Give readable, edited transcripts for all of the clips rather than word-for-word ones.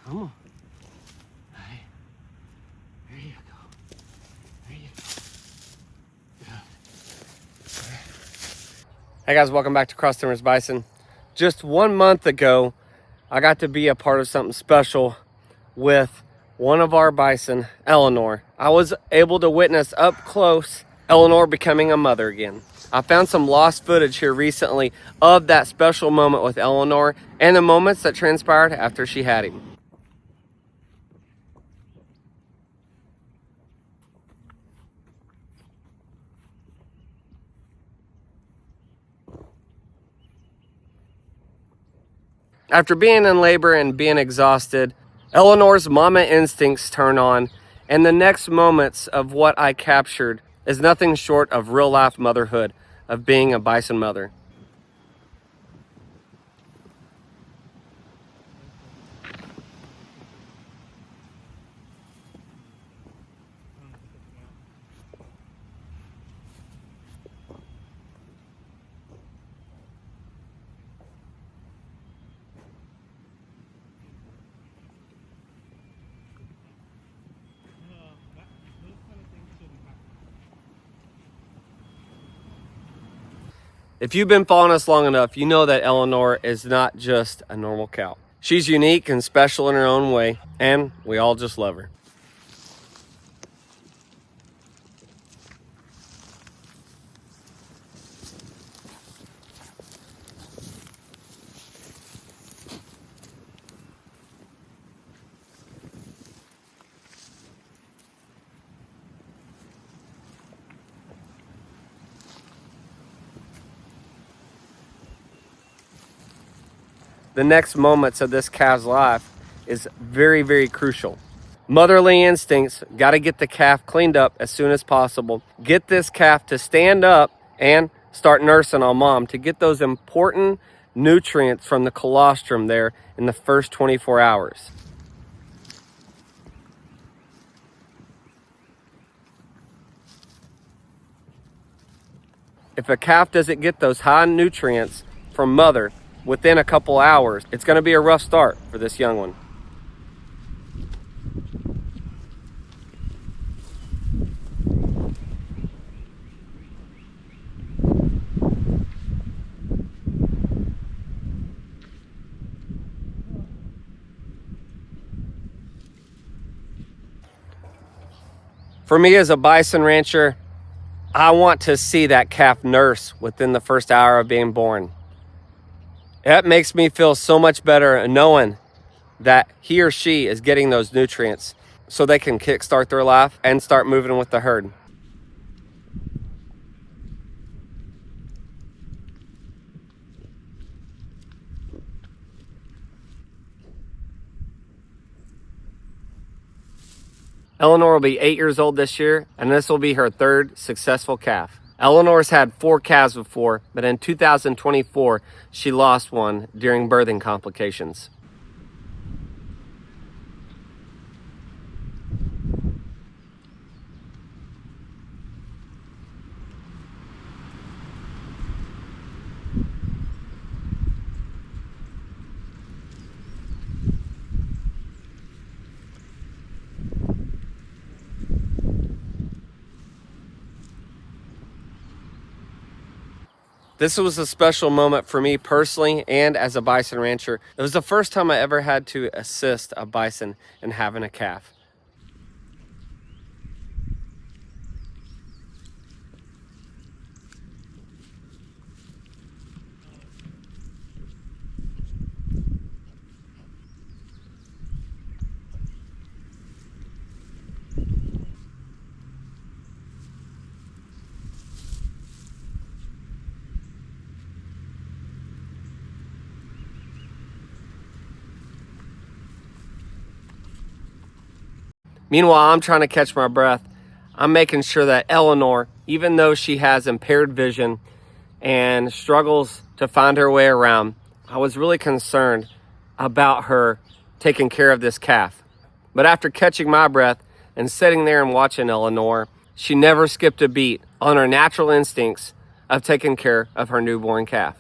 Come on. Hey. There you go. There you go. Good. Hey guys, welcome back to xtimbersbison. Just 1 month ago, I got to be a part of something special with one of our bison, Eleanor. I was able to witness up close Eleanor becoming a mother again. I found some lost footage here recently of that special moment with Eleanor and the moments that transpired after she had him. After being in labor and being exhausted, Eleanor's mama instincts turn on, and the next moments of what I captured is nothing short of real life motherhood, of being a bison mother. If you've been following us long enough, you know that Eleanor is not just a normal cow. She's unique and special in her own way, and we all just love her. The next moments of this calf's life is very, very crucial. Motherly instincts, got to get the calf cleaned up as soon as possible. Get this calf to stand up and start nursing on mom to get those important nutrients from the colostrum there in the first 24 hours. If a calf doesn't get those high nutrients from mother within a couple hours, it's going to be a rough start for this young one. For me as a bison rancher, I want to see that calf nurse within the first hour of being born. That makes me feel so much better knowing that he or she is getting those nutrients so they can kickstart their life and start moving with the herd. Eleanor will be 8 years old this year, and this will be her third successful calf. Eleanor's had 4 calves before, but in 2024, she lost one during birthing complications. This was a special moment for me personally and as a bison rancher. It was the first time I ever had to assist a bison in having a calf. Meanwhile, I'm trying to catch my breath. I'm making sure that Eleanor, even though she has impaired vision and struggles to find her way around, I was really concerned about her taking care of this calf. But after catching my breath and sitting there and watching Eleanor, she never skipped a beat on her natural instincts of taking care of her newborn calf.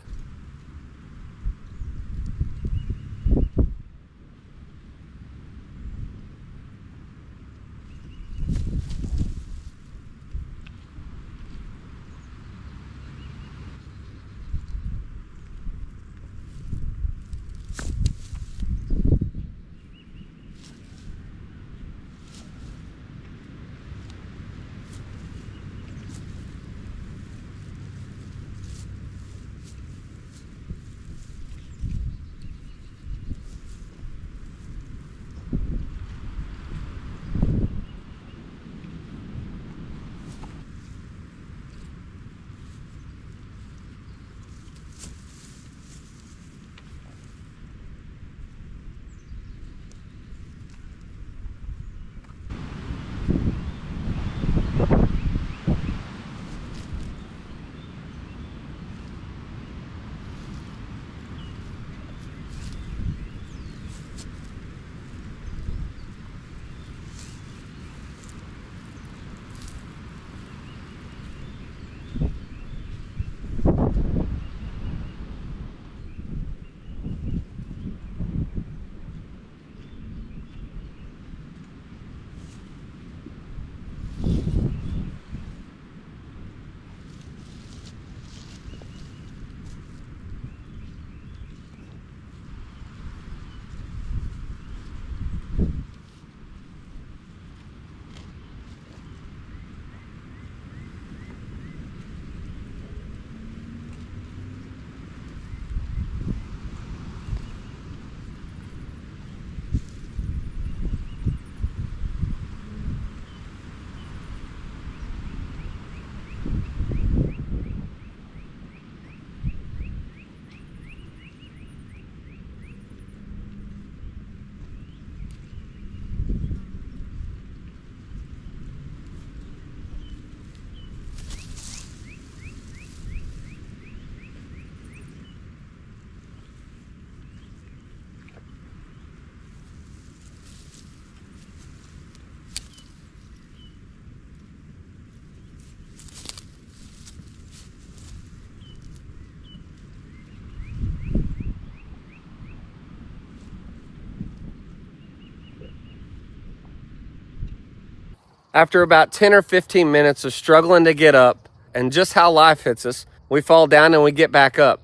After about 10 or 15 minutes of struggling to get up and just how life hits us, we fall down and we get back up.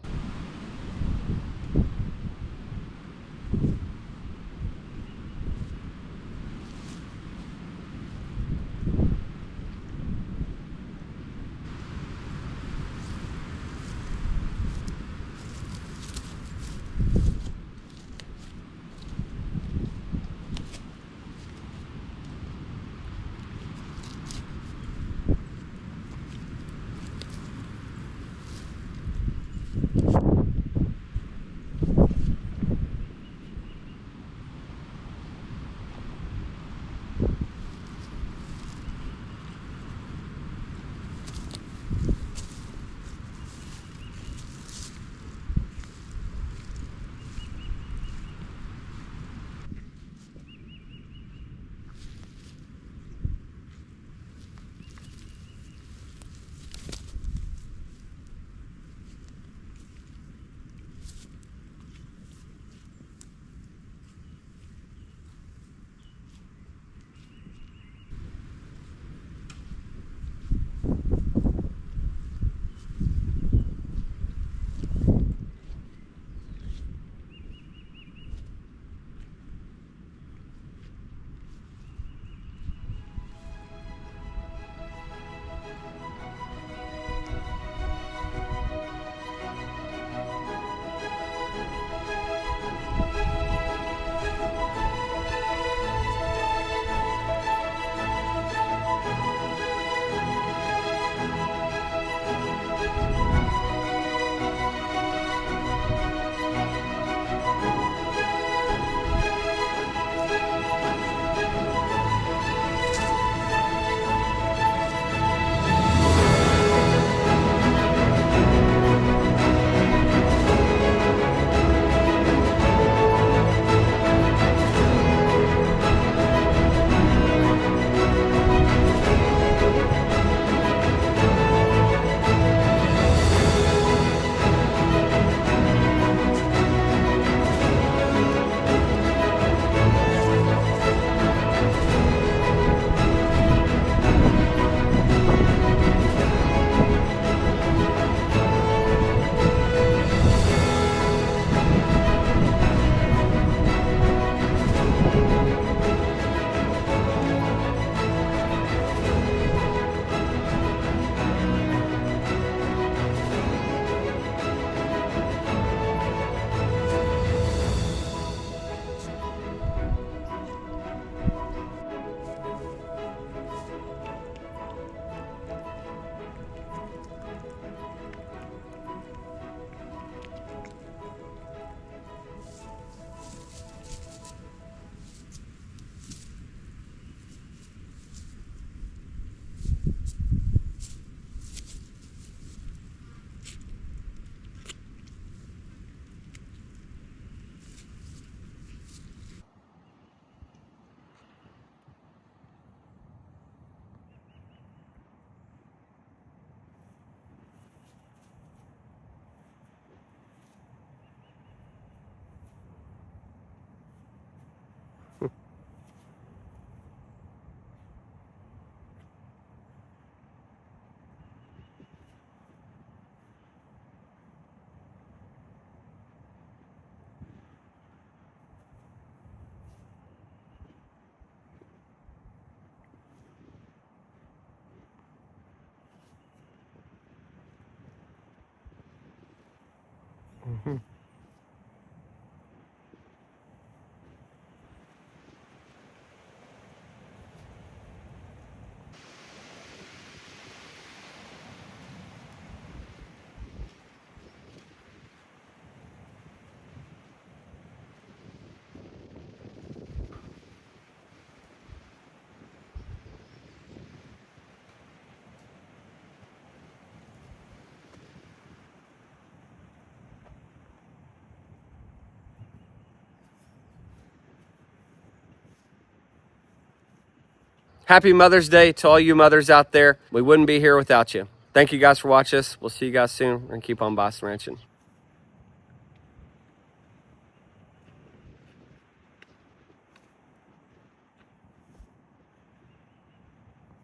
Happy Mother's Day to all you mothers out there. We wouldn't be here without you. Thank you guys for watching us. We'll see you guys soon and keep on bison ranching.